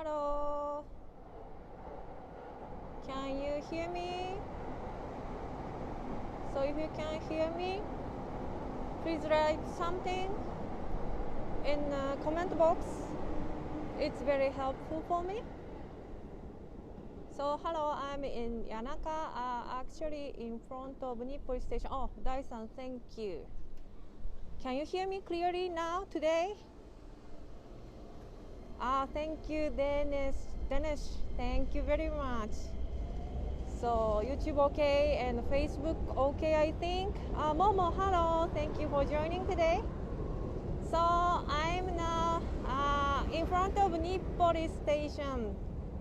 Hello. Can you hear me? So if you can hear me, please write something in the comment box. It's very helpful for me. So hello, I'm in Yanaka, actually in front of Nippon Station. Oh, Dai-san, thank you. Can you hear me clearly now today? Thank you, Dennis. Thank you very much. So YouTube okay and Facebook okay, I think. Momo, hello. Thank you for joining today. So I'm now in front of Nippon Station.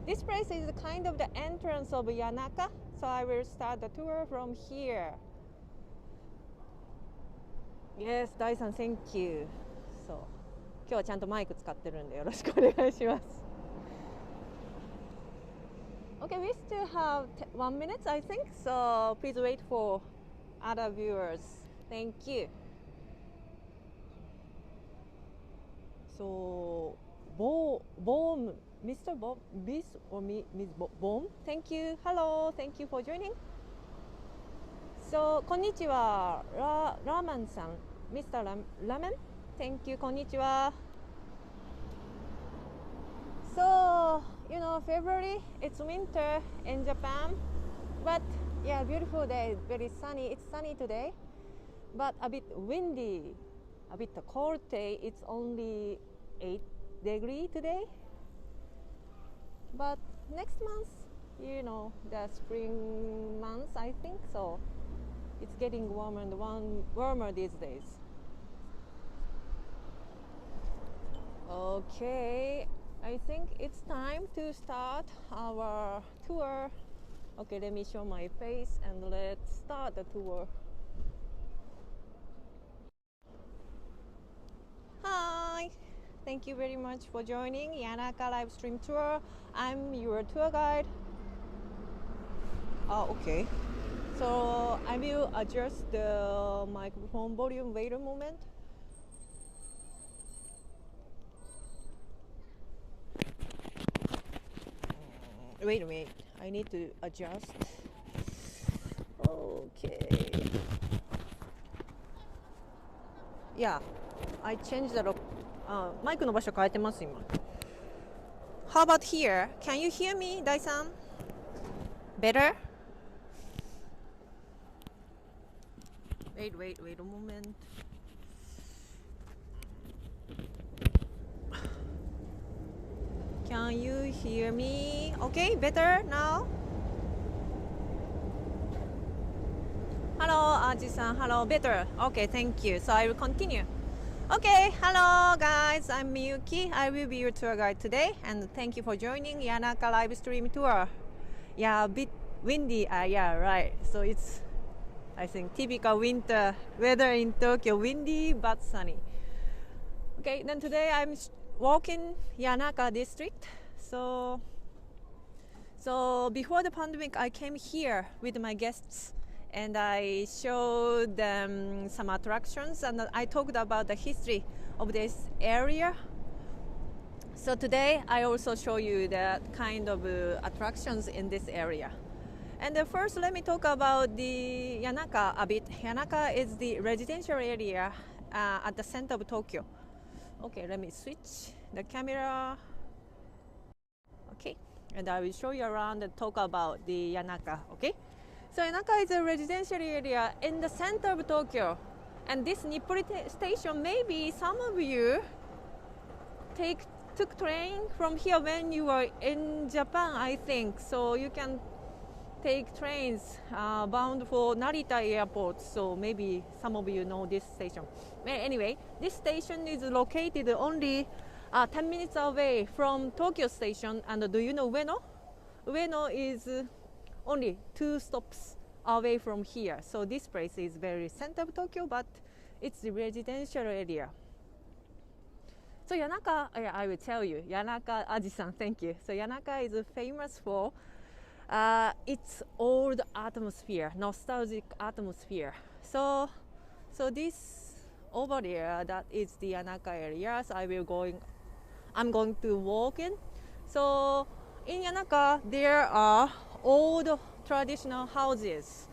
This place is kind of the entrance of Yanaka. So I will start the tour from here. Yes, Dai-san, thank you. So 今日はちゃんとマイク使ってるんでよろしくお願いします。Okay, we still have 1 minute, I think. So please wait for other viewers. Thank you. So, Mr. Bob, Miss or Miss Bob, thank you. Hello, thank you for joining. So, こんにちは、ラーマンさん、Mr. ラーメン Thank you, こんにちは。So, you know, February, it's winter in Japan, but yeah, beautiful day, very sunny. It's sunny today, but a bit windy, a bit cold day. It's only 8 degrees today. But next month, you know, the spring months, I think so. It's getting warmer and warmer these days. Okay, I think it's time to start our tour. Okay, let me show my face and let's start the tour. Hi, thank you very much for joining Yanaka live stream tour. I'm your tour guide. Okay. So I will adjust the microphone volume. Wait a moment. Wait. I need to adjust. Okay. Yeah, I changed the マイクの場所変えてます今。How about here? Can you hear me, Dai-san? Better? Wait a moment. Can you hear me? Okay, better now? Hello, Aji-san. Hello, better. Okay, thank you. So I will continue. Okay, hello guys. I'm Miyuki. I will be your tour guide today, and thank you for joining Yanaka live stream tour. Yeah, a bit windy. Yeah, right. So it's, I think, typical winter weather in Tokyo. Windy but sunny. Okay, then today I'm walking Yanaka district. So before the pandemic, I came here with my guests and I showed them some attractions and I talked about the history of this area. So today I also show you that kind of attractions in this area. And first let me talk about the Yanaka a bit. Yanaka is the residential area at the center of Tokyo. Okay, let me switch the camera. Okay, and I will show you around and talk about the Yanaka. Okay, so Yanaka is a residential area in the center of Tokyo, and this Nippon Station, maybe some of you took train from here when you were in Japan, I think. So you can take trains bound for Narita Airport. So maybe some of you know this station. Anyway, this station is located only 10 minutes away from Tokyo Station. And do you know Ueno? Ueno is only 2 stops away from here. So this place is very center of Tokyo, but it's the residential area. So Yanaka, I will tell you, Yanaka, Aji-san, thank you. So Yanaka is famous for its old atmosphere, nostalgic atmosphere. So this over there, that is the Yanaka area. So I'm going to walk in. So in Yanaka, there are old traditional houses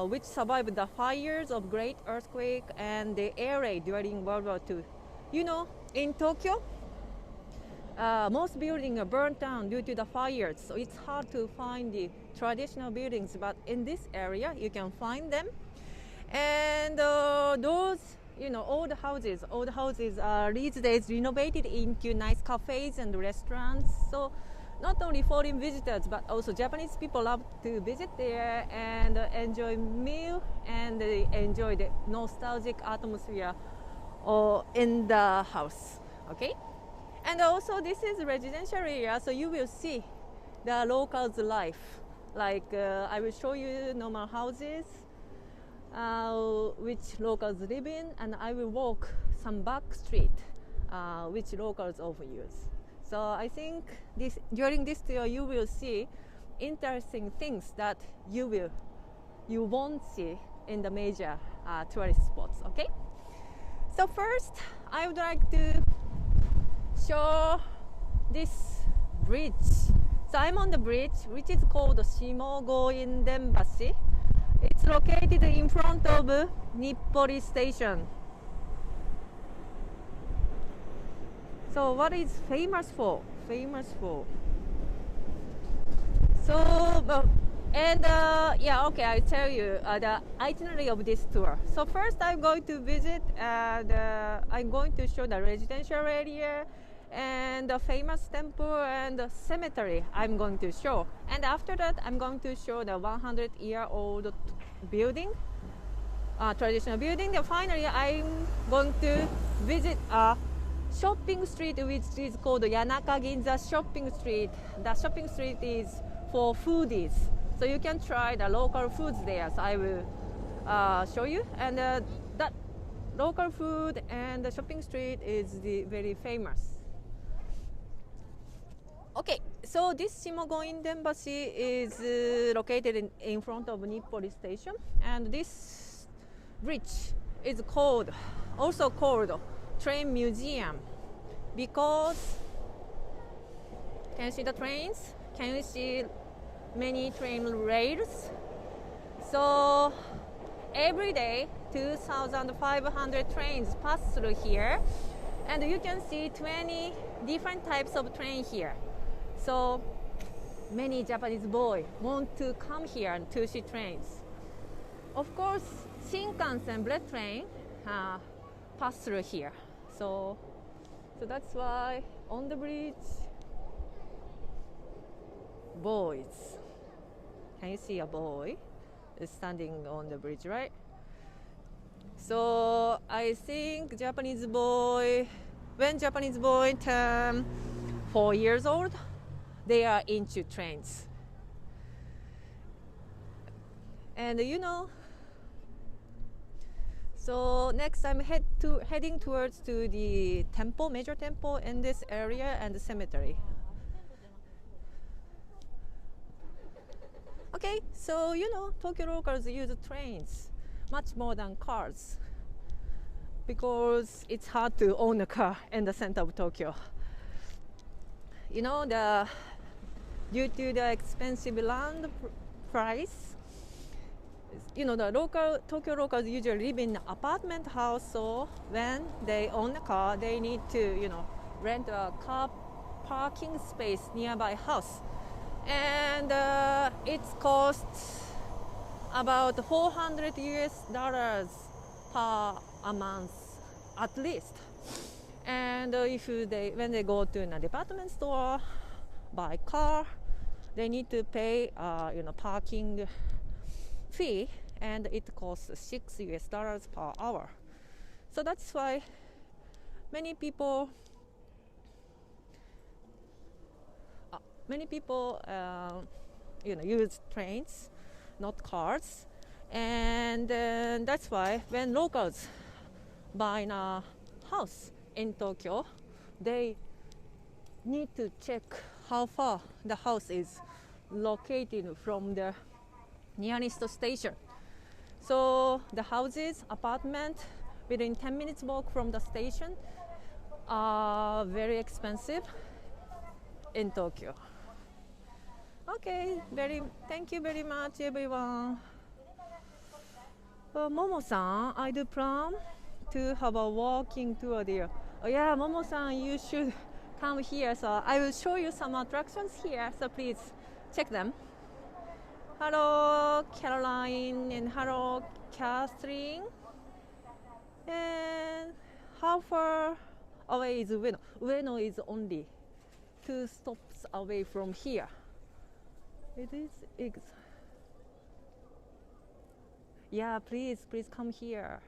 which survived the fires of great earthquake and the air raid during World War II. You know, in Tokyo, most buildings are burnt down due to the fires, so it's hard to find the traditional buildings, but in this area you can find them. And those, old houses are these days renovated into nice cafes and restaurants. So not only foreign visitors but also Japanese people love to visit there and enjoy meal, and they enjoy the nostalgic atmosphere in the house. Okay, and also this is a residential area, so you will see the locals' life. Like I will show you normal houses which locals live in, and I will walk some back street which locals often use. So I think during this tour you will see interesting things that you won't see in the major tourist spots. Okay, so first I would like to show this bridge. So I'm on the bridge which is called Shimogoindenbashi. It's located in front of Nippori Station. So what is famous for? So, I'll tell you the itinerary of this tour. So first I'm going to visit I'm going to show the residential area and the famous temple and the cemetery I'm going to show. And after that I'm going to show the 100-year-old building, traditional building. And finally I'm going to visit a shopping street which is called Yanaka Ginza shopping street. The shopping street is for foodies, so you can try the local foods there. So I will show you, and that local food and the shopping street is very famous. Okay, so this Shimogoindenbashi is located in front of Nippori Station, and this bridge is also called Train Museum, because can you see the trains? Can you see many train rails? So every day 2,500 trains pass through here, and you can see 20 different types of train here. So many Japanese boys want to come here and to see trains. Of course, Shinkansen bullet train pass through here. So that's why on the bridge, boys. Can you see a boy is standing on the bridge, right? So I think when Japanese boy turn 4 years old, they are into trains. And so next I'm heading towards to the temple, major temple in this area, and the cemetery. Okay, so Tokyo locals use trains much more than cars, because it's hard to own a car in the center of Tokyo. Due to the expensive land price, the Tokyo locals usually live in an apartment house. So when they own a car, they need to rent a car parking space nearby house, and it costs about $400 per a month at least. And when they go to a department store, buy car, they need to pay parking fee, and it costs $6 per hour. So that's why many people use trains, not cars. And that's why when locals buy a house in Tokyo, they need to check how far the house is located from the nearest station. So the houses, apartment within 10 minutes walk from the station are very expensive. in Tokyo. Okay, thank you very much, everyone. Momo-san, I do plan to have a walking tour there. Oh yeah, Momo-san, you should come here. So I will show you some attractions here. So please check them. Hello, Caroline, and hello, Catherine. And how far away is Ueno? Ueno is only 2 stops away from here. It is. Yeah, please come here.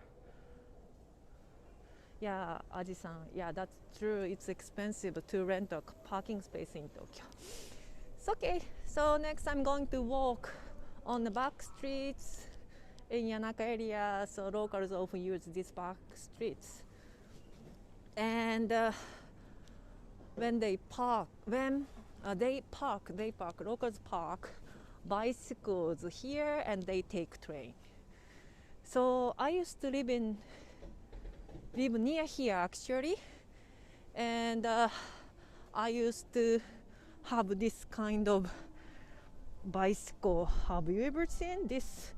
Yeah, Aji-san. Yeah, that's true. It's expensive to rent a parking space in Tokyo. It's okay. So next, I'm going to walk on the back streets in Yanaka area. So locals often use these back streets. And when they park, locals park bicycles here and they take train. So I used to live near here actually, and I used to have this kind of bicycle. Have you ever seen this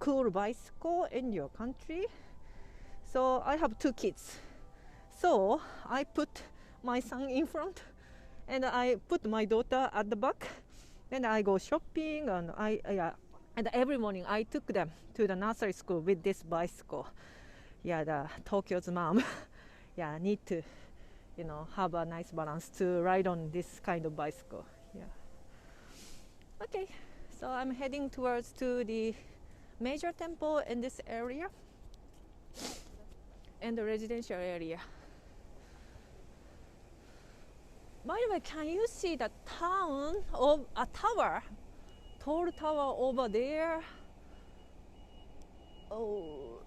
cool bicycle in your country? So I have 2 kids. So I put my son in front and I put my daughter at the back. Then I go shopping and and every morning I took them to the nursery school with this bicycle. Yeah, the Tokyo's mom. Yeah, need to, have a nice balance to ride on this kind of bicycle. Yeah. Okay, so I'm heading towards to the major temple in this area and the residential area. By the way, can you see the town of a tower, tall tower over there? Oh,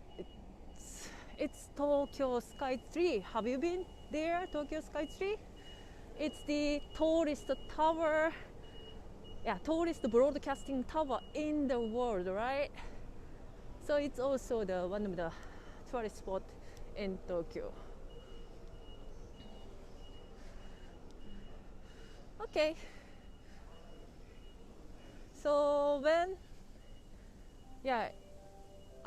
it's Tokyo Skytree. Have you been there, Tokyo Skytree? It's the tallest tower, tallest broadcasting tower in the world, right? So it's also one of the tourist spots in Tokyo. Okay. So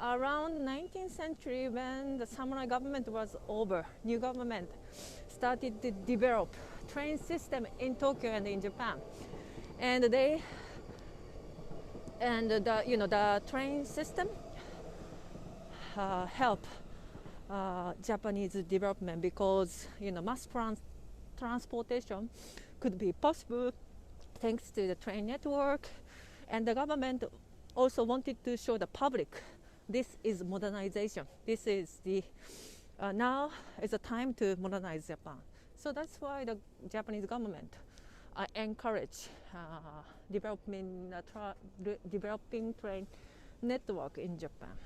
around 19th century, when the samurai government was over, new government started to develop train system in Tokyo and in Japan, and the train system help Japanese development because mass transportation could be possible thanks to the train network, and the government also wanted to show the public this is modernization. This is now is a time to modernize Japan. So that's why the Japanese government encourage developing train network in Japan.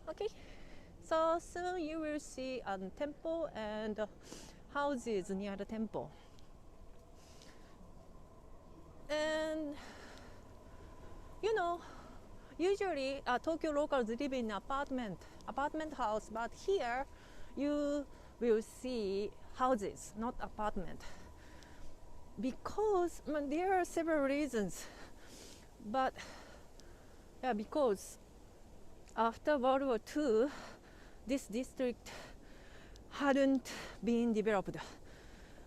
Okay, so soon you will see a temple and houses near the temple. And usually Tokyo locals live in apartment house, but here you will see houses, not apartment, because there are several reasons. But because after World War II, this district hadn't been developed.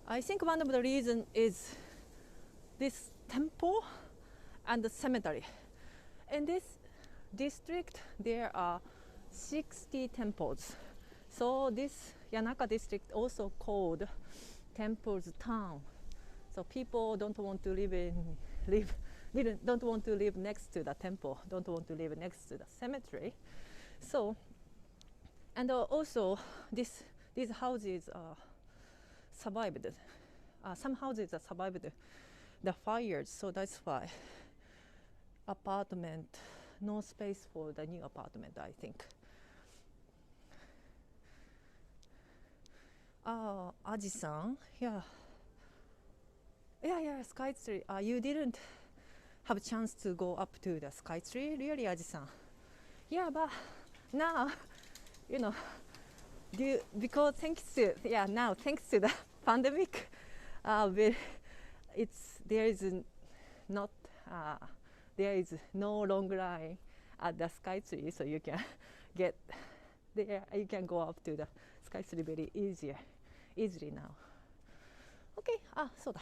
I think one of the reasons is this temple and the cemetery. In this district, there are 60 temples. So this Yanaka district also called Temples Town. So people don't want to don't want to live next to the temple, don't want to live next to the cemetery. So, and also these houses survived. Some houses survived the fires, so that's why apartment, no space for the new apartment, I think. Aji-san, yeah, Skytree. You didn't have a chance to go up to the Skytree, really, Aji-san? Yeah, but now, because thanks to the pandemic, Very, there is not there is no long line at the sky tree, so you can get there. You can go up to the sky tree very easily now. Okay, so da.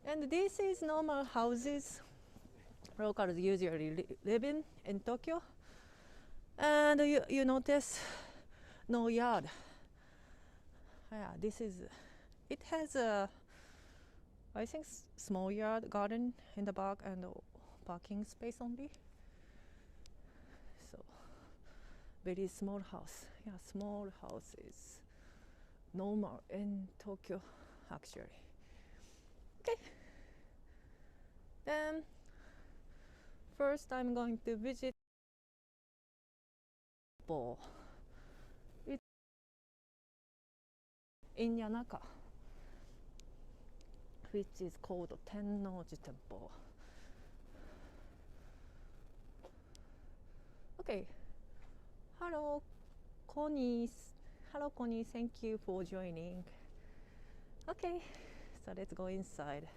And this is normal houses locals usually live in Tokyo. And you notice no yard. Yeah, it has a, I think, small yard garden in the back and parking space only. So very small house. Yeah, small house is normal in Tokyo actually. Okay. Then first I'm going to visit Paw. It's in Yanaka, which is called Tennoji Temple. Okay. Hello, Connie. Hello, Connie. Thank you for joining. Okay, so let's go inside.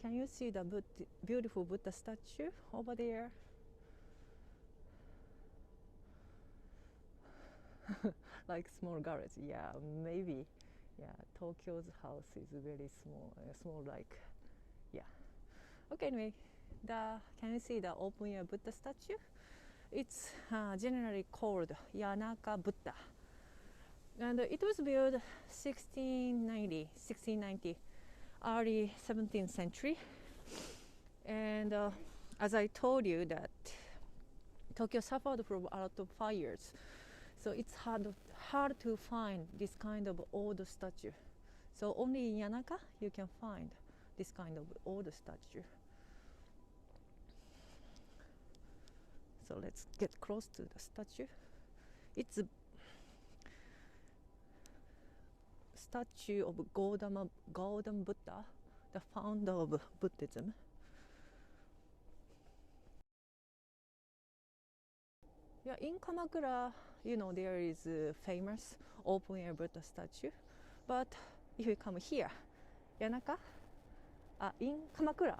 Can you see the beautiful Buddha statue over there? Like small garage. Yeah, maybe. Yeah, Tokyo's house is very small like, yeah. Okay, anyway, can you see the open air Buddha statue? It's generally called Yanaka Buddha. And it was built 1690, early 17th century. And as I told you that Tokyo suffered from a lot of fires. So it's hard to find this kind of old statue. So only in Yanaka you can find this kind of old statue. So let's get close to the statue. It's a statue of Gautama Buddha, the founder of Buddhism. Yeah, in Kamakura, there is a famous open air Buddha statue. But if you come here, Yanaka, in Kamakura,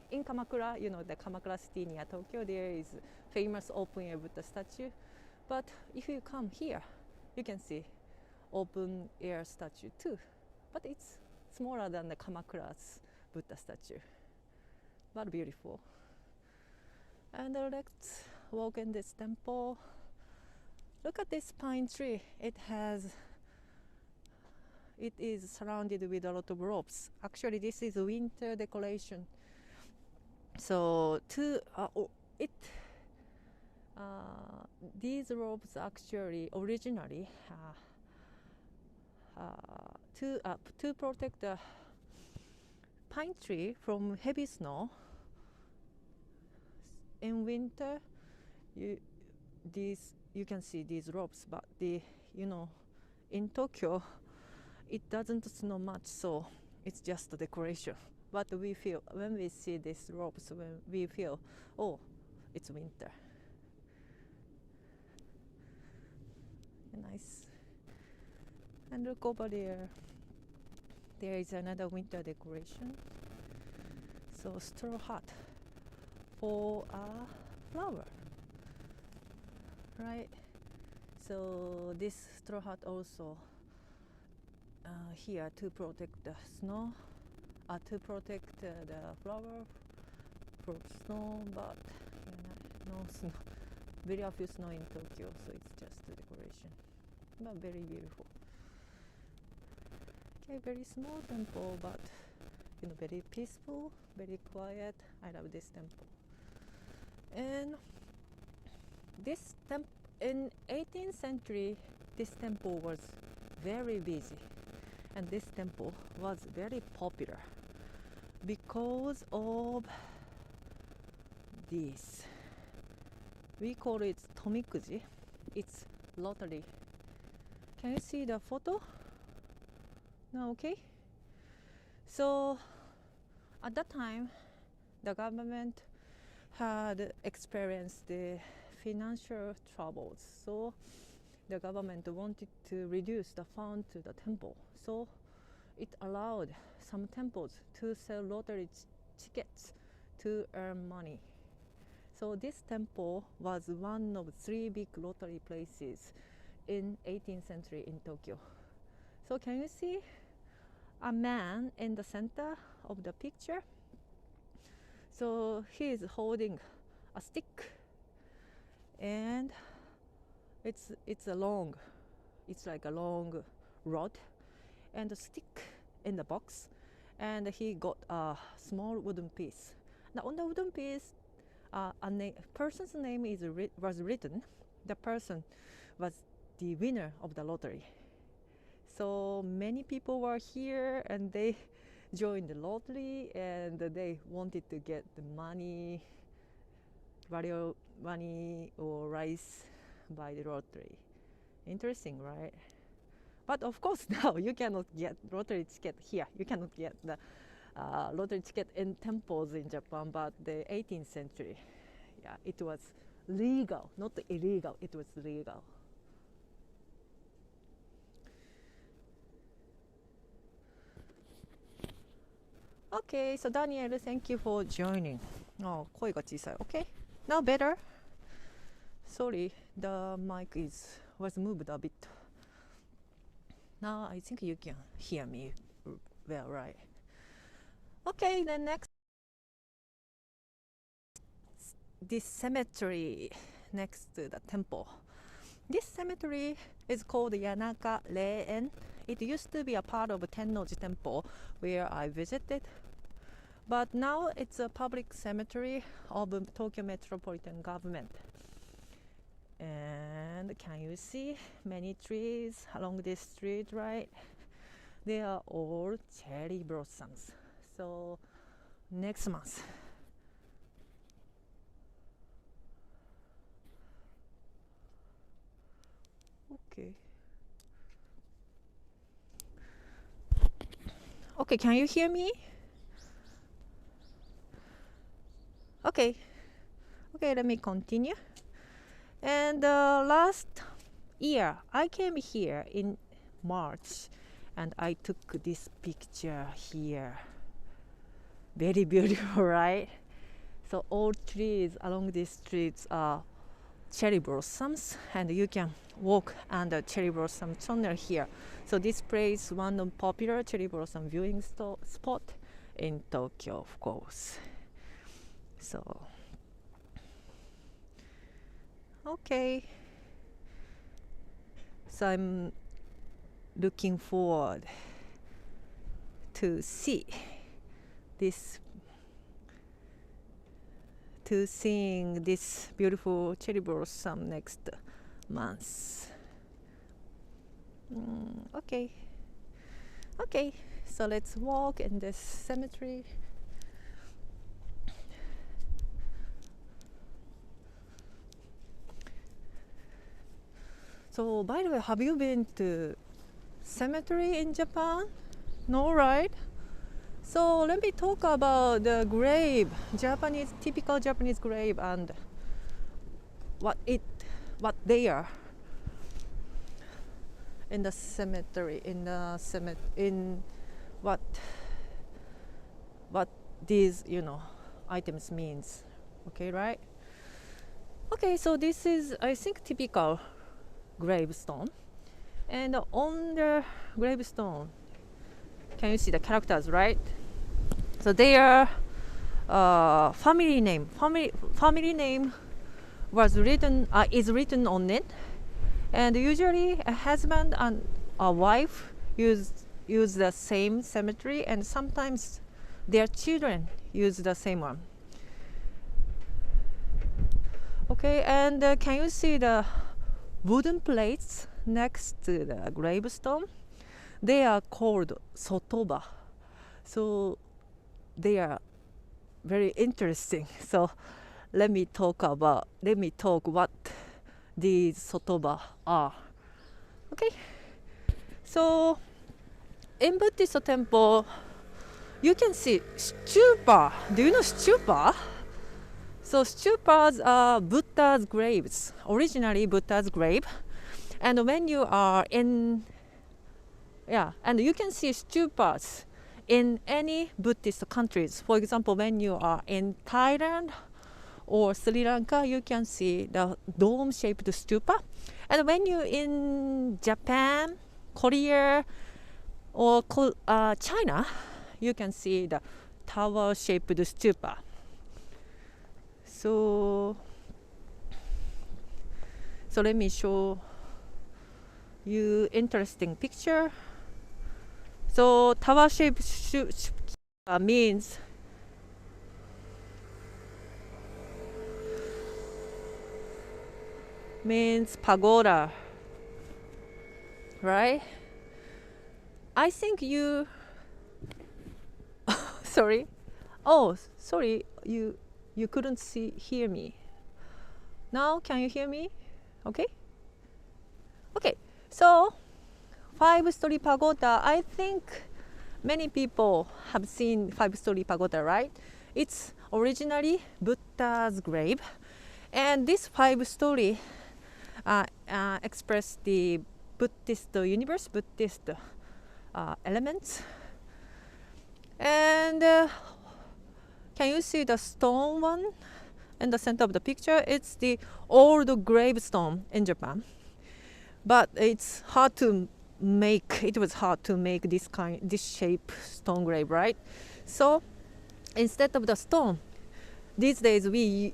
in Kamakura, the Kamakura city near Tokyo, there is famous open air Buddha statue. But if you come here, you can see open air statue too. But it's smaller than the Kamakura's Buddha statue. But beautiful. And let's walk in this temple. Look at this pine tree. It is surrounded with a lot of ropes. Actually, this is winter decoration. So these ropes actually originally to protect the pine tree from heavy snow. In winter, you can see these ropes, but in Tokyo it doesn't snow much, so it's just a decoration. But when we see these ropes, we feel, oh, it's winter. Nice. And look over there. There is another winter decoration. So straw hat for a flower, right? So this straw hat also here to protect the snow, to protect the flower from snow, but no snow. Very few snow in Tokyo, so it's just a decoration, but very beautiful. Okay, very small temple, but very peaceful, very quiet. I love this temple. And this in 18th century, this temple was very busy, and this temple was very popular because of this. We call it tomikuji. It's lottery. Can you see the photo? No, okay. So at that time, the government had experienced the financial troubles. So the government wanted to reduce the fund to the temple, so it allowed some temples to sell lottery tickets to earn money. So this temple was one of 3 big lottery places in 18th century in Tokyo. So can you see a man in the center of the picture? So he is holding a stick, and it's like a long rod and a stick in the box, and he got a small wooden piece. Now on the wooden piece, a person's name was written. The person was the winner of the lottery. So many people were here and they joined the lottery, and they wanted to get the money or rice by the lottery. Interesting, right? But of course now you cannot get lottery ticket here. You cannot get the lottery ticket in temples in Japan, but the 18th century, yeah, it was legal, not illegal, it was legal. Okay, so Daniel, thank you for joining. Oh, 声が小さい. Okay, now better. Sorry, the mic was moved a bit. Now I think you can hear me well, right? Okay, then next, this cemetery next to the temple. This cemetery is called Yanaka Reien. It used to be a part of Tennoji Temple where I visited, but now it's a public cemetery of Tokyo Metropolitan Government. And can you see many trees along this street, right? They are all cherry blossoms. So next month, okay, can you hear me? Okay, let me continue. And last year I came here in March and I took this picture here. Very beautiful, right? So all trees along these streets are cherry blossoms, and you can walk under cherry blossom tunnel here. So this place is one of popular cherry blossom viewing spot in Tokyo, of course. So okay, so I'm looking forward to seeing this beautiful cherry blossom next month. Okay, so let's walk in this cemetery. So by the way, have you been to cemetery in Japan? No, right? So let me talk about the grave, typical Japanese grave, and what they are in the cemetery, in what these items means. Okay, right? Okay, so this is, I think, typical gravestone, and on the gravestone, can you see the characters, right? So their family name is written on it, and usually a husband and a wife use the same cemetery, and sometimes their children use the same one. Okay, and can you see the wooden plates next to the gravestone? They are called sotoba. So they are very interesting. So let me talk what these sotoba are. Okay. So in Buddhist temple, you can see stupa. Do you know stupa? So stupas are Buddha's graves. Originally Buddha's grave, And when you are in, yeah, and you can see stupas in any Buddhist countries. For example, when you are in Thailand or Sri Lanka, you can see the dome-shaped stupa. And when you're in Japan, Korea, or China, you can see the tower-shaped stupa. So let me show you interesting picture. So tower-shaped stupa means pagoda, right? I think you sorry. Oh, sorry, you couldn't hear me. Now can you hear me? Okay. So 5-story pagoda, I think many people have seen 5-story pagoda, right? It's originally Buddha's grave, and this 5-story express the Buddhist universe, Buddhist elements. And can you see the stone one in the center of the picture? It's the old gravestone in Japan, but it's hard to make. It was hard to make this shape stone grave, right? So instead of the stone, these days we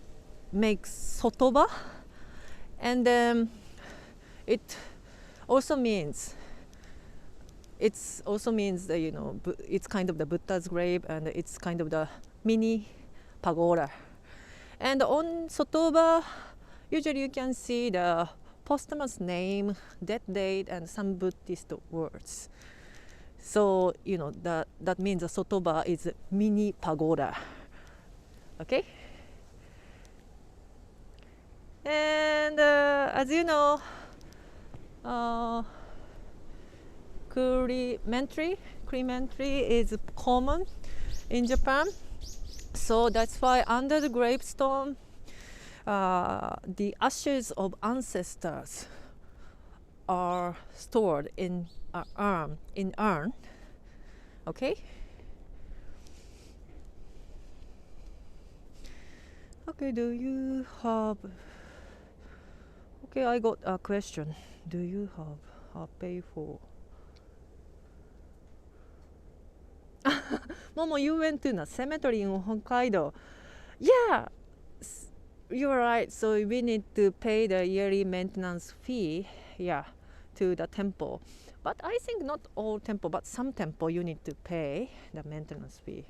make sotoba, and it also means that, you know, it's kind of the Buddha's grave, and it's kind of the mini pagoda. And on sotoba, usually you can see the posthumous name, death date, and some Buddhist words. So, you know, that means the sotoba is mini pagoda. Okay? And as you know, crematory is common in Japan. So that's why under the gravestone, the ashes of ancestors are stored in urn. Okay. Okay. Do you have? Okay, I got a question. Do you have a pay for? Momo, you went to the cemetery in Hokkaido. Yeah, you're right. So we need to pay the yearly maintenance fee, yeah, to the temple. But I think not all temple, but some temple you need to pay the maintenance fee.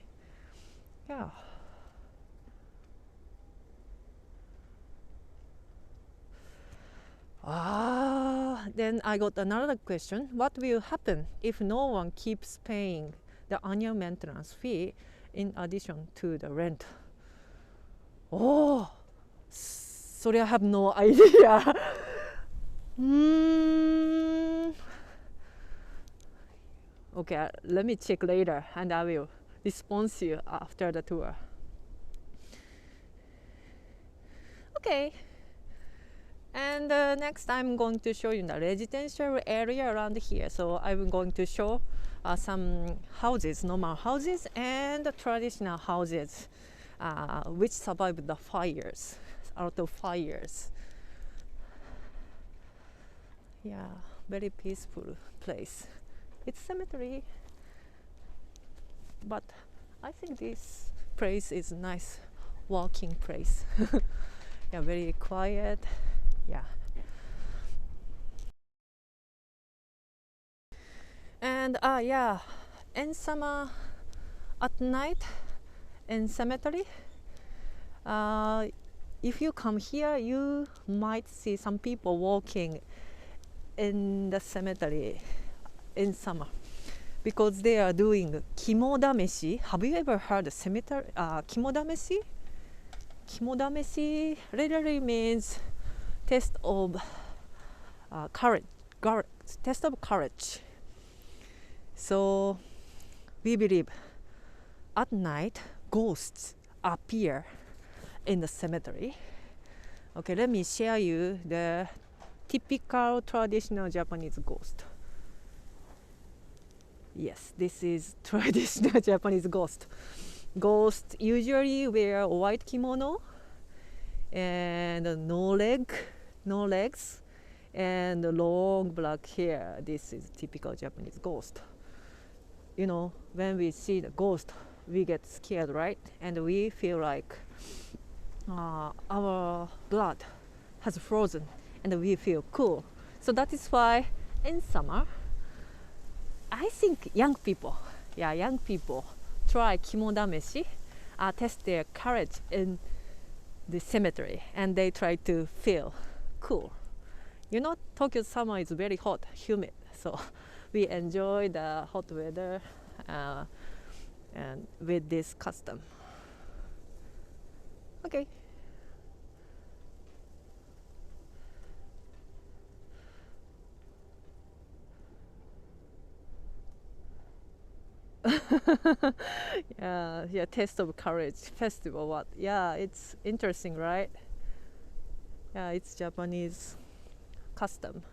Yeah. Then I got another question. What will happen if no one keeps paying the annual maintenance fee in addition to the rent? Oh, sorry, I have no idea. Okay, let me check later, and I will respond to you after the tour. Okay. And next I'm going to show you the residential area around here. So I'm going to show some houses, normal houses, and traditional houses which survived the fires, out of fires. Yeah, very peaceful place. It's cemetery, but I think this place is a nice walking place. Yeah, very quiet. Yeah. And yeah, in summer at night in cemetery, if you come here, you might see some people walking in the cemetery in summer because they are doing kimodameshi. Have you ever heard of cemetery kimodameshi? Kimodameshi literally means test of courage. Test of courage. So we believe at night ghosts appear in the cemetery. Okay, let me share you the typical traditional Japanese ghost. Yes, this is traditional Japanese ghost. Ghosts usually wear white kimono and no legs, and long black hair. This is typical Japanese ghost. You know, when we see the ghost, we get scared, right? And we feel like our blood has frozen and we feel cool. So that is why in summer, I think young people try kimodameshi, test their courage in the cemetery, and they try to feel cool. You know, Tokyo summer is very hot, humid, so we enjoy the hot weather and with this custom. Okay. Yeah, Taste of Courage festival. What? Yeah, it's interesting, right? Yeah, it's Japanese custom.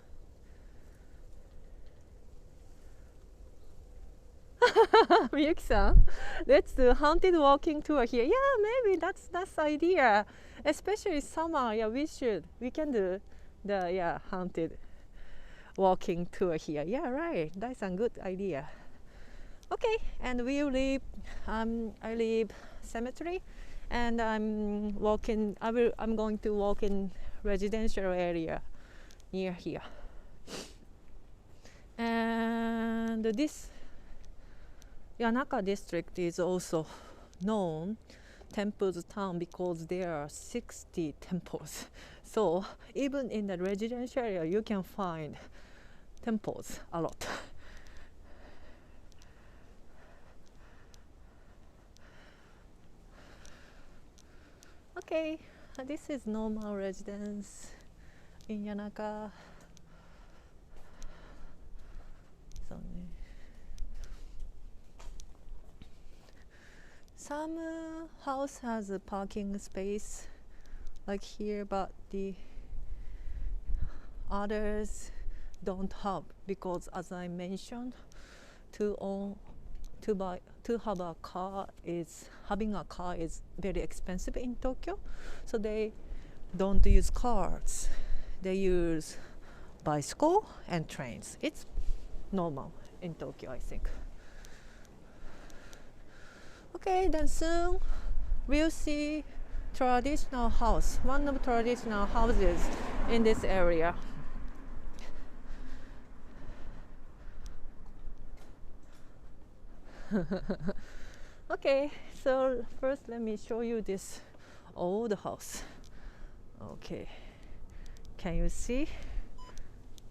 Miyuki-san, let's do haunted walking tour here. Yeah, maybe that's idea. Especially summer. Yeah, we can do the haunted walking tour here. Yeah, right. That's a good idea. Okay, and we leave. I leave cemetery, and I'm going to walk in residential area near here. And this Yanaka district is also known temples town because there are 60 temples. So even in the residential area, you can find temples a lot. Okay, this is normal residence in Yanaka. Some house has a parking space like here, but the others don't have, because as I mentioned, having a car is very expensive in Tokyo, so they don't use cars. They use bicycle and trains. It's normal in Tokyo, I think. Okay, then soon we'll see traditional house, one of traditional houses in this area. Okay, so first let me show you this old house. Okay, can you see?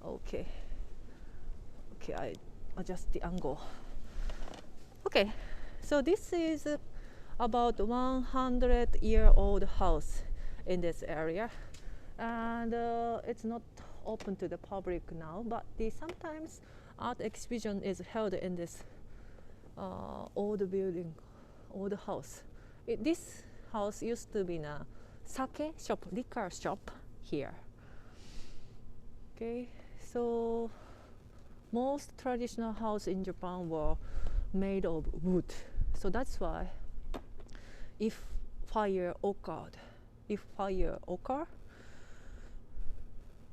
Okay, I adjust the angle. Okay, so this is about 100-year-old house in this area, and it's not open to the public now, but sometimes art exhibition is held in this old building, old house. This house used to be a sake shop, liquor shop here. Okay, so most traditional houses in Japan were made of wood. So that's why if fire occur,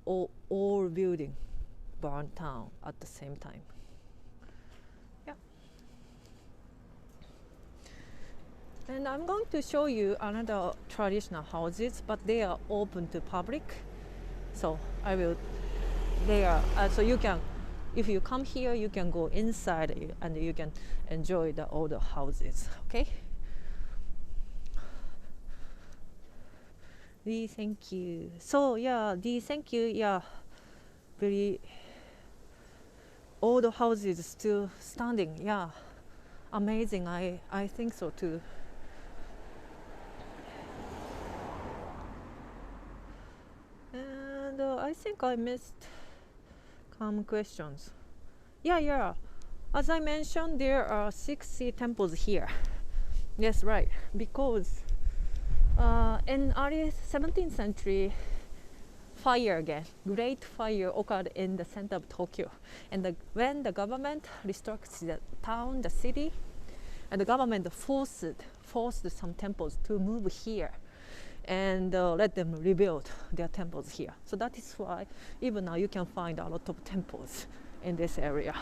all building burn down at the same time. Yeah. And I'm going to show you another traditional houses, but they are open to public. So so you can, if you come here, you can go inside and you can enjoy the older houses. Okay. Thank you. So yeah, thank you. Yeah, very old houses still standing. Yeah, amazing. I think so too. And I think I missed some questions. Yeah. As I mentioned, there are 60 temples here. Yes, right. Because in early 17th century, fire again. Great fire occurred in the center of Tokyo. And when the government restricts the town, the city, and the government forced some temples to move here and let them rebuild their temples here. So that is why even now you can find a lot of temples in this area.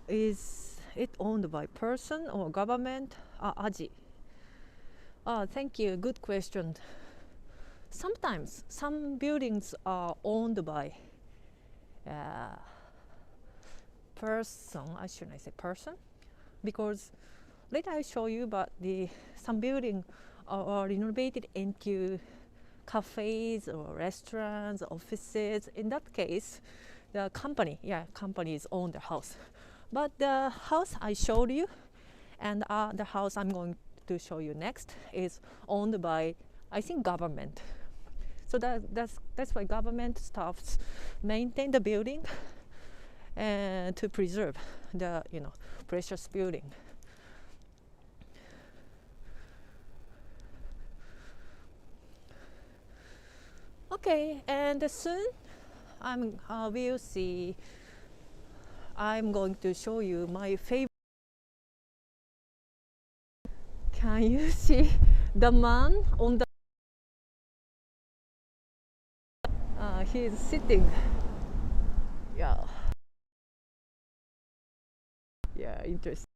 Is it owned by person or government? Aji. Thank you. Good question. Sometimes some buildings are owned by person. I shouldn't say person, because later I show you. But some buildings are renovated into cafes or restaurants, offices. In that case, the companies own the house. But the house I showed you, and the house I'm going to show you next, is owned by, I think, government. So that's why government staffs maintain the building and to preserve the precious building. Okay, and soon we'll see. I'm going to show you my favorite. Can you see the man on the? He's sitting. Yeah. Yeah, interesting.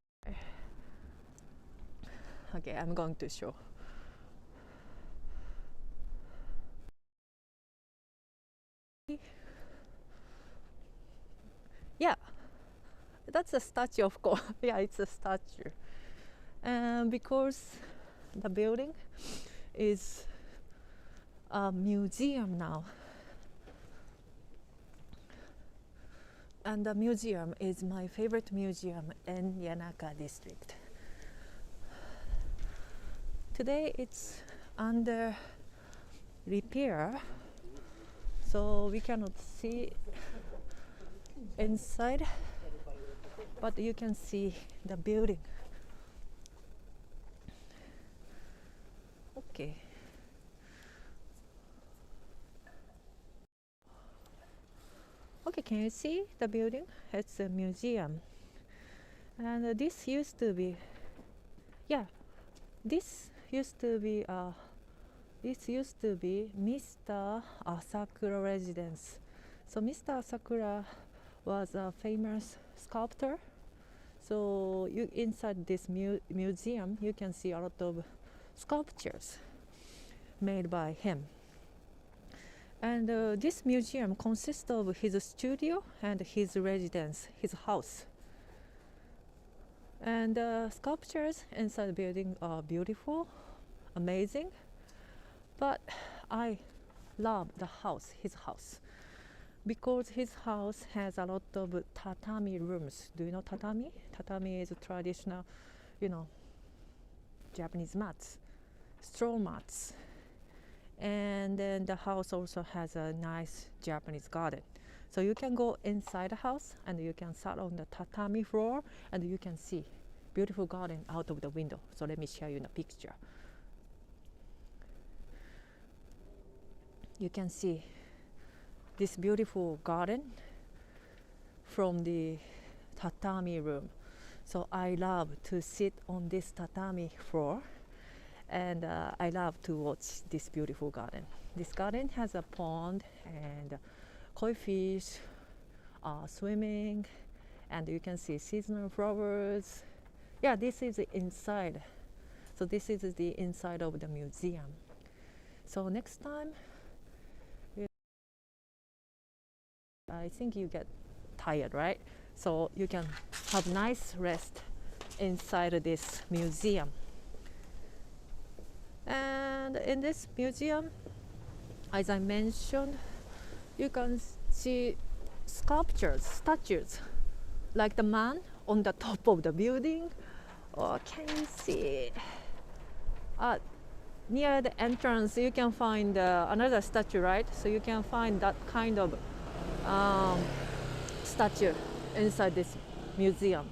Okay, I'm going to show. Yeah, that's a statue, of course. Yeah, it's a statue. And because the building is a museum now, and the museum is my favorite museum in Yanaka district. Today it's under repair, so we cannot see inside, but you can see the building. Okay. Okay, can you see the building? It's a museum. And this used to be, this used to be Mr. Asakura residence. So Mr. Asakura was a famous sculptor. So inside this museum, you can see a lot of sculptures made by him. And this museum consists of his studio and his residence, his house. And the sculptures inside the building are beautiful, amazing. But I love the house, his house, because his house has a lot of tatami rooms. Do you know tatami? Tatami is a traditional, Japanese mats, straw mats. And then the house also has a nice Japanese garden. So you can go inside the house and you can sit on the tatami floor and you can see beautiful garden out of the window. So let me show you the picture. You can see this beautiful garden from the tatami room. So I love to sit on this tatami floor, and I love to watch this beautiful garden. This garden has a pond and koi fish swimming, and you can see seasonal flowers. Yeah, this is the inside. So this is the inside of the museum. So next time, I think you get tired, right? So you can have nice rest inside of this museum. And in this museum, as I mentioned, you can see sculptures, statues, like the man on the top of the building. Or can you see near the entrance, you can find another statue, right? So you can find that kind of statue inside this museum.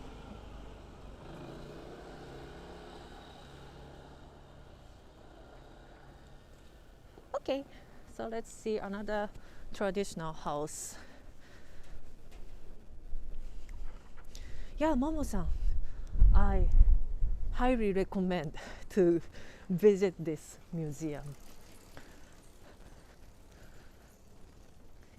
Okay, so let's see another traditional house. Yeah, Momo-san, I highly recommend to visit this museum.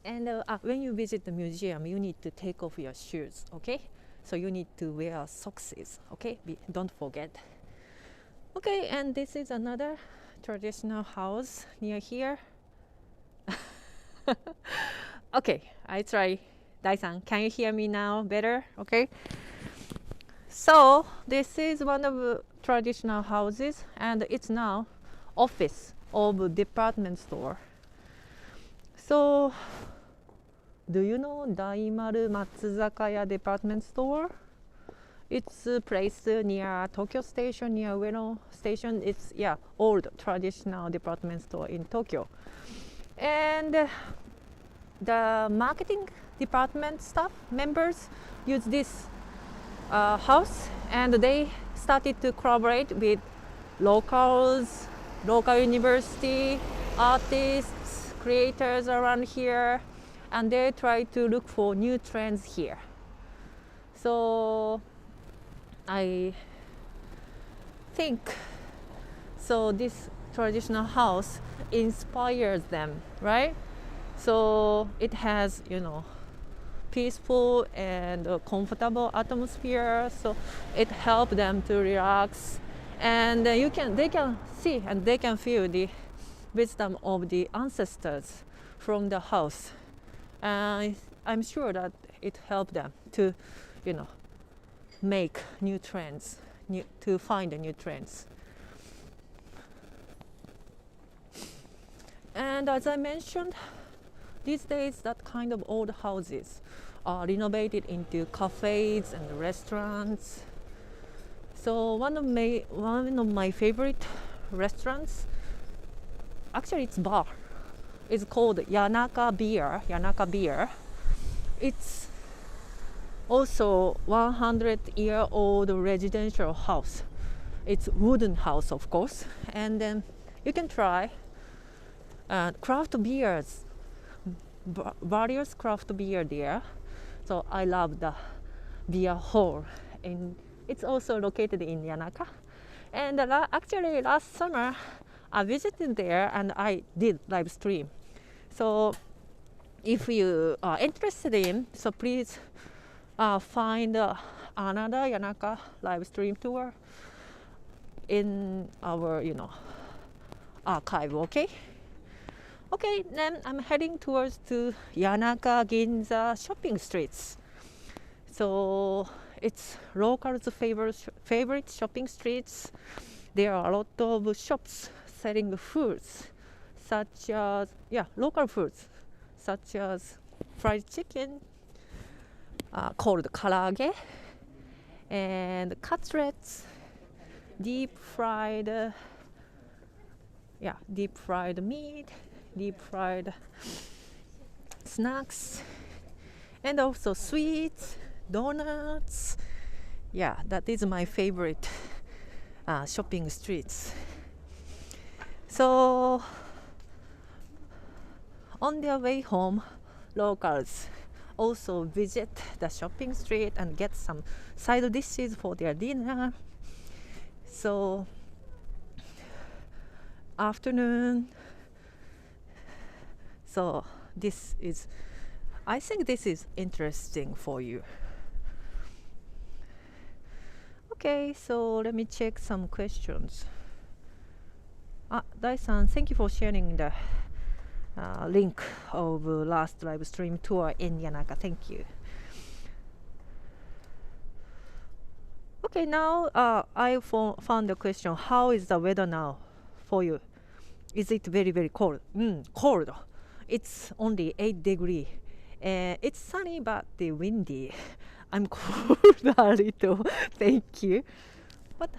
And when you visit the museum, you need to take off your shoes, okay? So you need to wear socks, okay? Don't forget. Okay, and this is another traditional house near here. Okay, I try. Dai-san, can you hear me now better? Okay. So this is one of the traditional houses, and it's now office of a department store. So, do you know Daimaru Matsuzakaya department store? It's a place near Tokyo Station, near Ueno Station. It's old traditional department store in Tokyo. And the marketing department staff members use this house, and they started to collaborate with locals, local university, artists, creators around here, and they try to look for new trends here. So I think so this traditional house inspires them, right? So it has, peaceful and comfortable atmosphere, so it helps them to relax, and they can see and they can feel the wisdom of the ancestors from the house. I'm sure that it helped them to make new trends, to find the new trends. And as I mentioned, these days that kind of old houses are renovated into cafes and restaurants. So one of my favorite restaurants, actually it's bar, is called Yanaka Beer. It's also 100-year-old residential house. It's wooden house, of course, and then you can try craft beers, various craft beer there. So I love the beer hall, and it's also located in Yanaka. And actually last summer I visited there and I did live stream. So if you are interested in, so please find another Yanaka live stream tour in our archive. Okay, then I'm heading towards to Yanaka Ginza shopping streets. So it's locals' favorite shopping streets. There are a lot of shops selling foods, such as local foods, such as fried chicken, called Karaage, and cutlets, deep fried meat, deep fried snacks, and also sweets, donuts. Yeah, that is my favorite shopping streets. So on their way home, locals also visit the shopping street and get some side dishes for their dinner. So afternoon, so I think this is interesting for you. Okay, so let me check some questions. Dai-san, thank you for sharing the link of last live stream tour in Yanaka. Thank you. Okay, now I found the question. How is the weather now for you? Is it very, very cold? Cold. It's only 8 degrees. It's sunny but windy. I'm cold a little. Thank you. But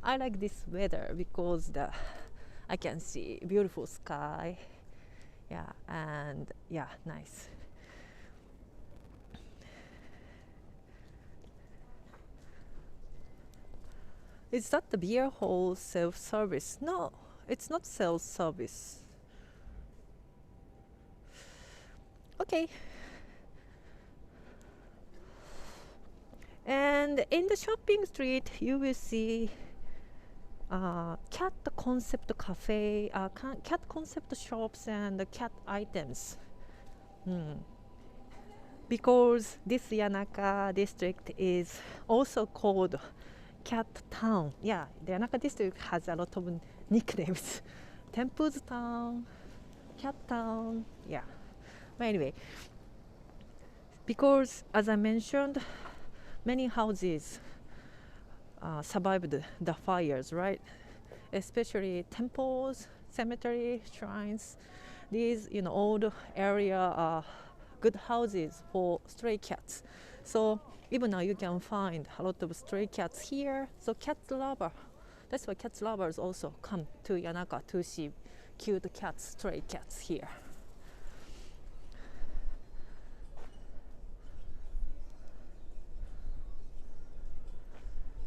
I like this weather because I can see beautiful sky. Yeah, and nice. Is that the beer hall self-service? No, it's not self-service. Okay. And in the shopping street, you will see cat concept cafe, cat concept shops, and cat items. Because this Yanaka district is also called Cat Town. Yeah, the Yanaka district has a lot of nicknames. Temple's Town, Cat Town. Yeah. But anyway, because as I mentioned, many houses survived the fires, right? Especially temples, cemetery, shrines. These, old area are good houses for stray cats. So even now you can find a lot of stray cats here. So cat lover, that's why cat lovers also come to Yanaka to see cute cats, stray cats here.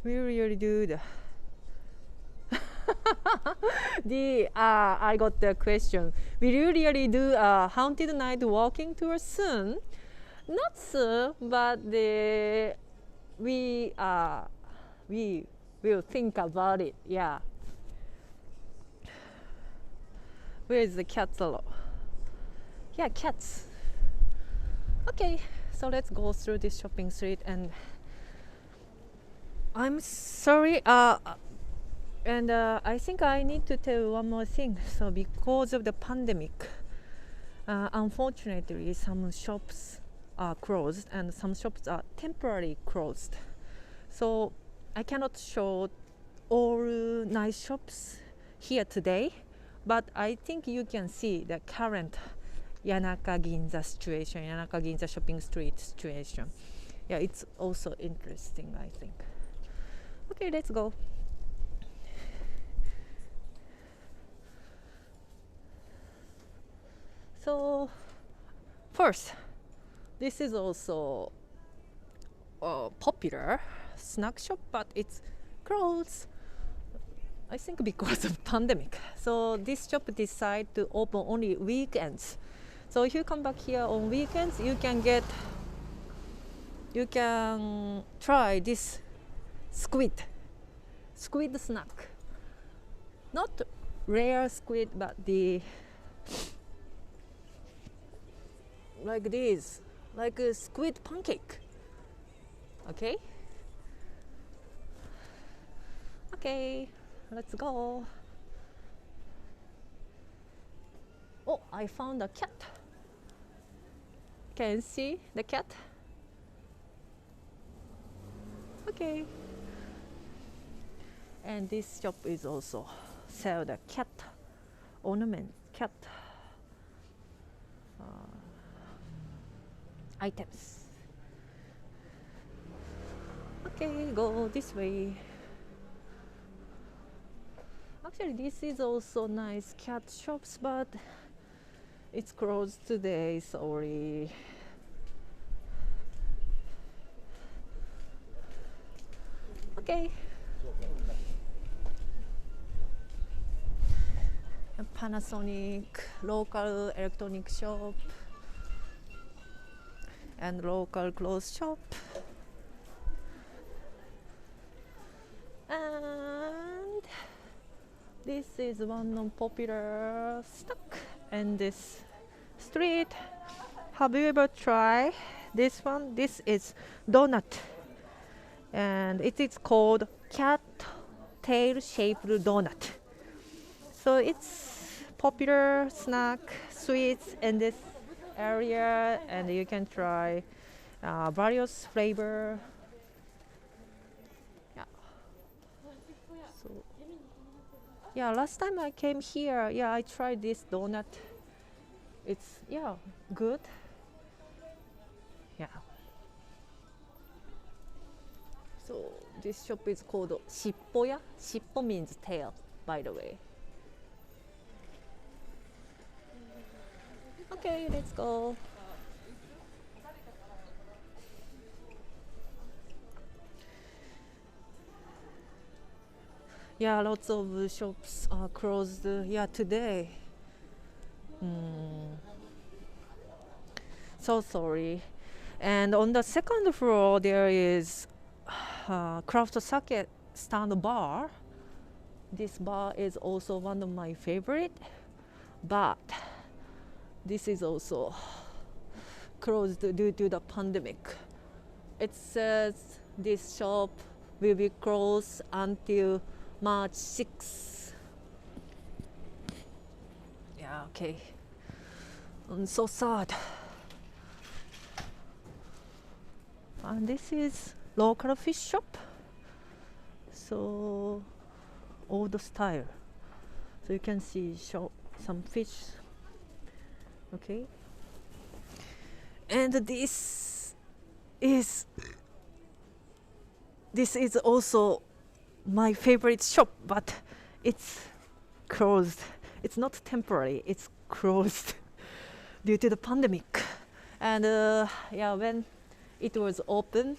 We really do I got the question. Will you really do a haunted night walking tour soon? Not soon, but we will think about it. Yeah. Where is the cat lot? Yeah, cats. Okay, so let's go through this shopping street, and I'm sorry. And I think I need to tell one more thing. So because of the pandemic, unfortunately, some shops are closed and some shops are temporarily closed. So I cannot show all nice shops here today, but I think you can see the current Yanaka Ginza situation, Yanaka Ginza shopping street situation. Yeah, it's also interesting, I think. Okay, let's go. So first, this is also a popular snack shop, but it's closed, I think, because of pandemic. So this shop decided to open only weekends. So if you come back here on weekends, you can try this squid snack. Not rare squid, but like this, like a squid pancake. Okay, let's go. Oh, I found a cat. Can you see the cat? Okay. And this shop is also sell the cat ornament, cat items. Okay, go this way. Actually, this is also nice cat shops, but it's closed today, sorry. Okay. A Panasonic local electronic shop and local clothes shop. And this is one non-popular stock in this street. Have you ever tried this one? This is donut, and it is called cat tail shaped donut. So it's popular snack sweets in this area, and you can try various flavor. Yeah. So yeah, last time I came here, yeah, I tried this donut. It's good. Yeah. So this shop is called Shippoya. Shippo means tail, by the way. Okay, let's go. Yeah, lots of shops are closed. Yeah, today. So sorry. And on the second floor, there is craft sake stand bar. This bar is also one of my favorite, but this is also closed due to the pandemic. It says this shop will be closed until March 6. Yeah, okay. I'm so sad. And this is local fish shop. So old style. So you can see some fish. Okay. And this is also my favorite shop, but it's closed. It's not temporary, it's closed due to the pandemic. And yeah, when it was open,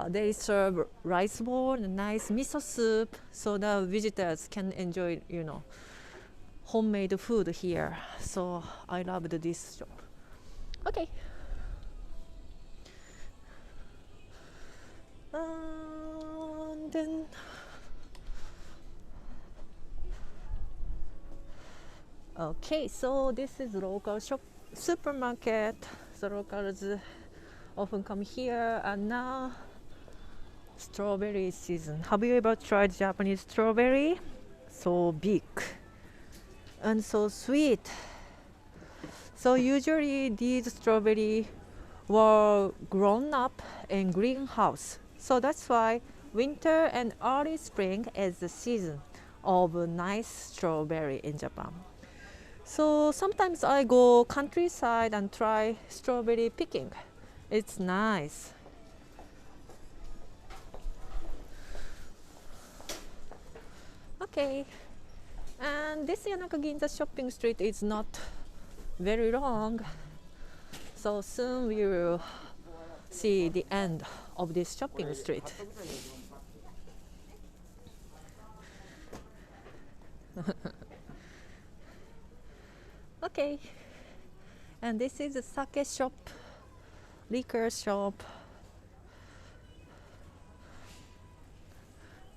they serve rice bowl and nice miso soup, so the visitors can enjoy, homemade food here. So I loved this shop. Okay. And then okay, so this is local shop supermarket. So locals often come here, and now strawberry season. Have you ever tried Japanese strawberry? So big and so sweet. So usually these strawberry were grown up in greenhouse. So that's why winter and early spring is the season of nice strawberry in Japan. So sometimes I go countryside and try strawberry picking. It's nice. Okay. And this Yanaka Ginza shopping street is not very long. So soon we will see the end of this shopping street. Okay. And this is a sake shop, liquor shop.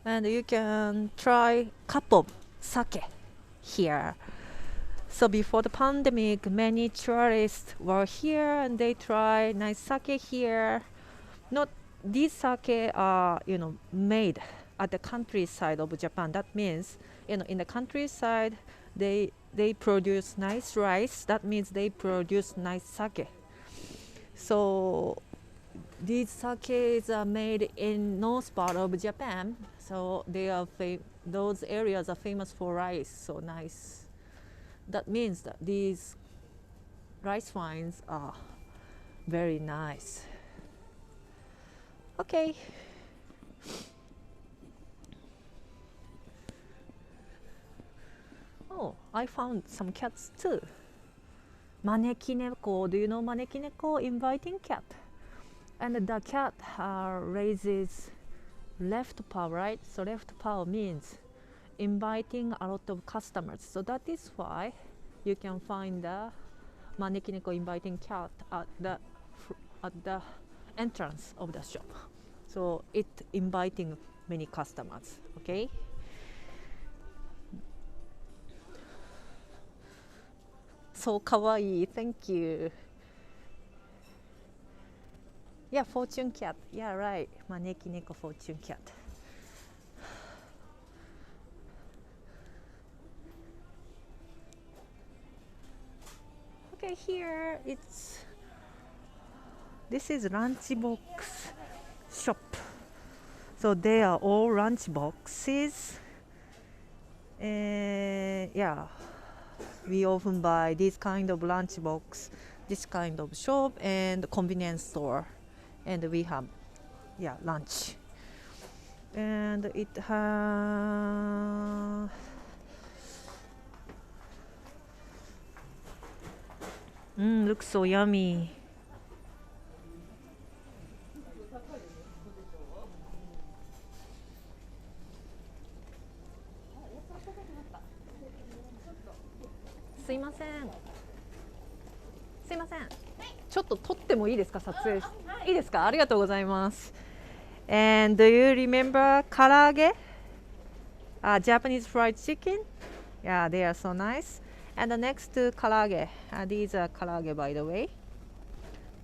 And you can try cup of sake here. So before the pandemic, many tourists were here and they try nice sake here. Not these sake are made at the countryside of Japan. That means in the countryside they produce nice rice. That means they produce nice sake. So these sakes are made in north part of Japan. So they are those areas are famous for rice. So nice. That means that these rice wines are very nice. Okay. Oh, I found some cats too. Manikinako. Do you know Manikinako? Inviting cat. And the cat raises left paw, right? So left paw means inviting a lot of customers. So that is why you can find the Manikinako inviting cat at the entrance of the shop. So it inviting many customers. Okay. So kawaii. Thank you. Yeah, fortune cat. Yeah, right. Manikinako fortune cat. Okay, here this is Ranchi Box shop. So they are all lunch boxes. Yeah, we often buy this kind of lunch box, this kind of shop and convenience store, and we have lunch. And it has looks so yummy. すいません。ちょっと撮ってもいいですか、撮影。いいですか、ありがとうございます。And do you remember Karaage? Japanese fried chicken? Yeah, they are so nice. And next to Karaage, these are Karaage by the way.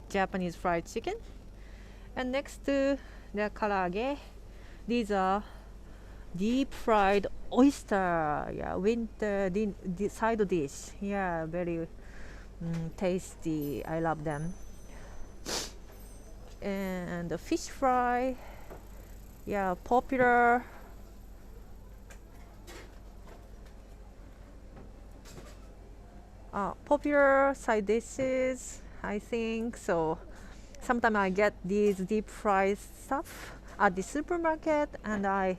Japanese fried chicken. And next to the Karaage, these are deep fried oyster. Yeah, winter side dish. Yeah, very tasty. I love them. And the fish fry. Yeah, popular. Popular side dishes, I think. So sometimes I get these deep fried stuff at the supermarket and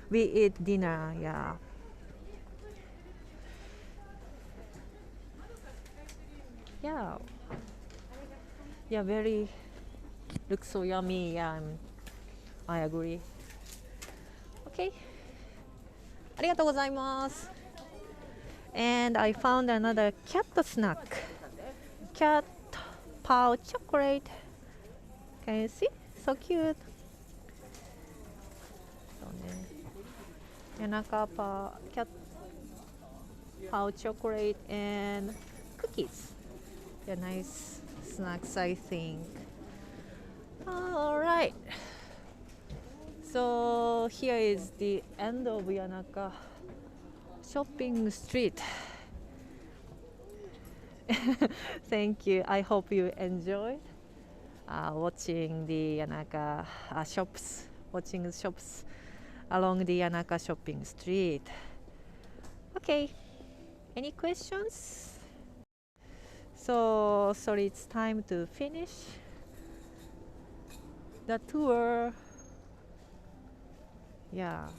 we eat dinner. Yeah. Yeah. Yeah, very looks so yummy. Yeah, I agree. Okay. ありがとうございます。And I found another cat snack. Cat Paw Chocolate. Can you see? So cute. So, Yanaka Cat Paw Chocolate and cookies. Yeah, nice snacks, I think. All right. So here is the end of Yanaka shopping street. Thank you. I hope you enjoyed watching the Yanaka shops, watching the shops along the Yanaka shopping street. Okay, any questions? So sorry, it's time to finish the tour. Yeah.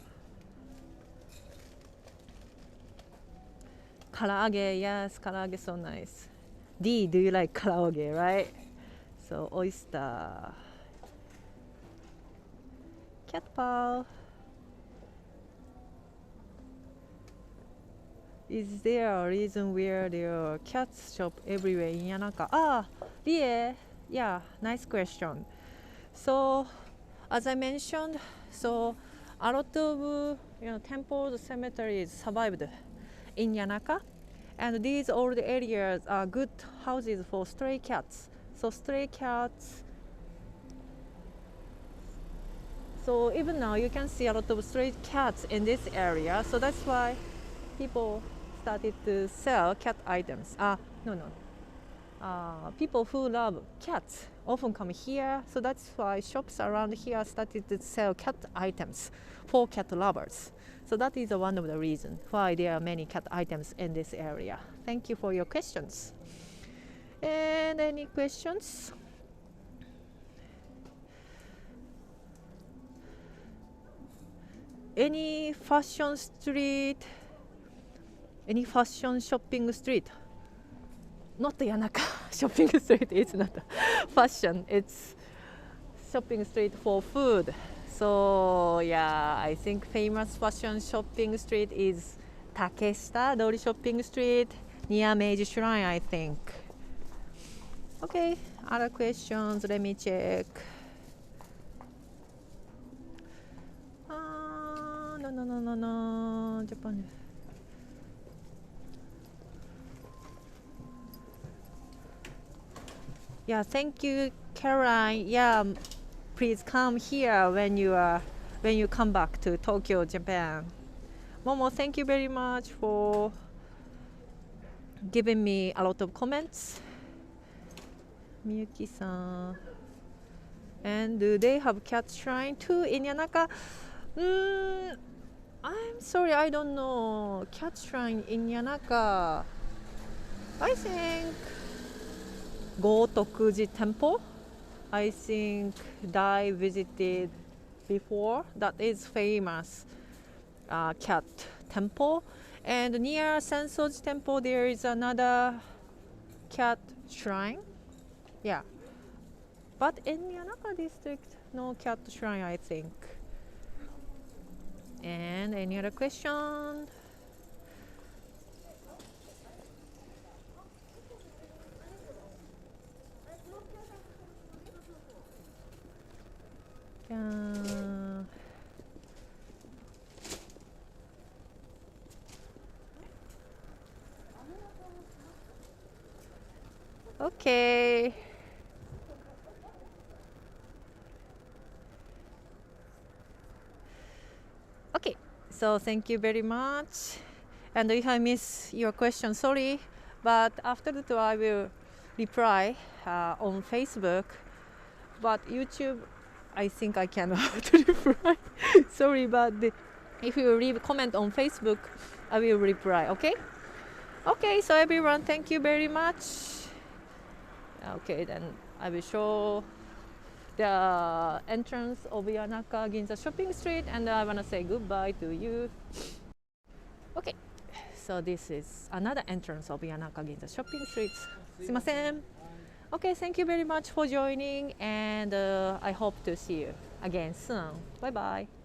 Karaage, yes, karaage so nice. D, do you like karaage, right? So oyster. Cat paw. Is there a reason where there are cats shop everywhere in Yanaka? Rie, yeah, nice question. So as I mentioned, so a lot of temples, cemeteries survived in Yanaka, and these old areas are good houses for stray cats. So stray cats. So even now you can see a lot of stray cats in this area. So that's why people started to sell cat items. People who love cats often come here. So that's why shops around here started to sell cat items for cat lovers. So that is one of the reasons why there are many cat items in this area. Thank you for your questions. And any questions? Any fashion street? Any fashion shopping street? Not the Yanaka shopping street. It's not fashion. It's shopping street for food. So yeah, I think famous fashion shopping street is Takeshita Dori Shopping Street near Meiji Shrine, I think. Okay, other questions? Let me check. No. Japan. Yeah, thank you, Caroline. Yeah, please come here when you come back to Tokyo, Japan. Momo, thank you very much for giving me a lot of comments. Miyuki-san. And do they have cat shrine too in Yanaka? I'm sorry, I don't know. Cat shrine in Yanaka. I think Gotokuji Temple. I think Dai visited before. That is famous cat temple. And near Sensoji Temple there is another cat shrine. Yeah. But in Yanaka district, no cat shrine, I think. And any other question? Okay. Okay, so thank you very much. And if I miss your question, sorry, but after the tour I will reply on Facebook. But YouTube, I think I cannot reply. Sorry, but if you leave a comment on Facebook, I will reply. Okay? Okay, so everyone, thank you very much. Okay, then I will show the entrance of Yanaka Ginza shopping street, and I want to say goodbye to you. Okay, so this is another entrance of Yanaka Ginza shopping street. すいません. Okay, thank you very much for joining, and I hope to see you again soon. Bye bye.